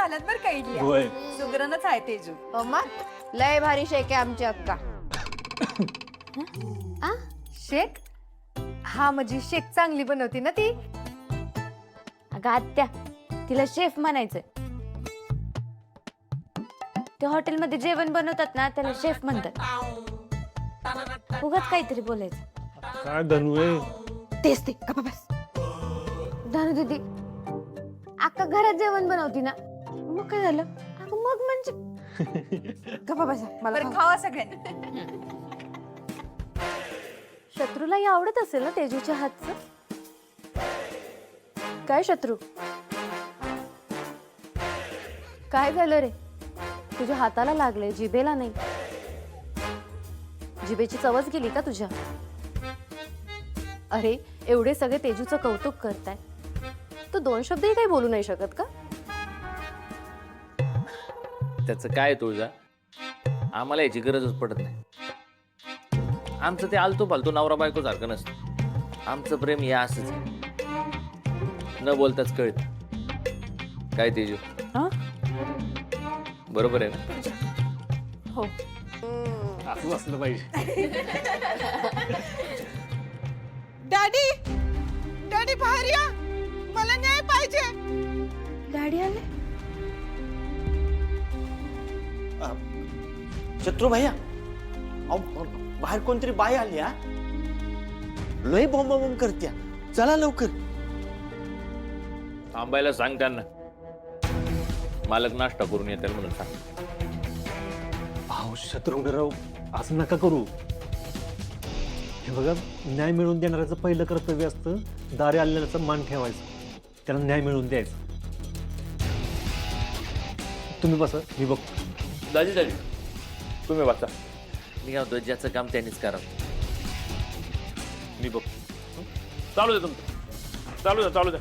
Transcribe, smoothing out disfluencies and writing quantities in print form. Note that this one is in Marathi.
झाल्यात बरं काही होय. सुगरणच आहे तेजू. हो मग लय भारी शेक आहे आमची अक्का. शेक हा म्हणजे शेक चांगली बनवती ना ती. अगं आत्या तिला शेफ म्हणायचंय. ते हॉटेलमध्ये जेवण बनवतात ना त्याला शेफ म्हणतात. उगाच काहीतरी बोलायचं. काय धनू आहे? तेच ते गप्पा बस. धनु दीदी अक्का घरात जेवण बनवती ना मग काय झालं. अगं मग म्हणजे गप्पा बसा मला बरं खाऊ. खावा सगळ्यांनी. शत्रूलाही आवडत असेल ना तेजूच्या हातचं. काय शत्रू काय झालं रे. तुझ्या हाताला लागले जिभेला नाही. जिभेची चवच गेली का तुझ्या. अरे एवढे सगळे तेजूचं कौतुक करताय तू दोन शब्दही काही बोलू नाही शकत का. त्याचं काय तुळजा आम्हाला याची गरजच पडत नाही. आमचं ते आलतो फालतू नवरा बायको सारखं नसतं. आमचं प्रेम या असंच न बोलताच कळत. काय तेजू बरोबर आहे ना. हो असंच असलं पाहिजे. डॅडी डॅडी बाहेर या मला न्याय पाहिजे. डॅडी आले. शत्रू भैया बाहेर कोणतरी बाई आली हा. लय बॉम्ब बॉम्ब करत्या. चला लवकर. थांबायला सांग त्यांना. मालक नाश्ता करून येतील म्हणून सांग. अहो शत्रुघ्नराव असं नका करू. हे बघा न्याय मिळवून देणाऱ्याचं पहिलं कर्तव्य असतं दारी आलेल्याचा मान ठेवायचं. त्यांना न्याय मिळवून द्यायचं. तुम्ही बसा मी बघतो. दाजी तुम्ही वाचा. मी काय म्हणतो ज्याचं काम त्यांनीच करा. मी बघ चालू दे तुमचं. चालू द्या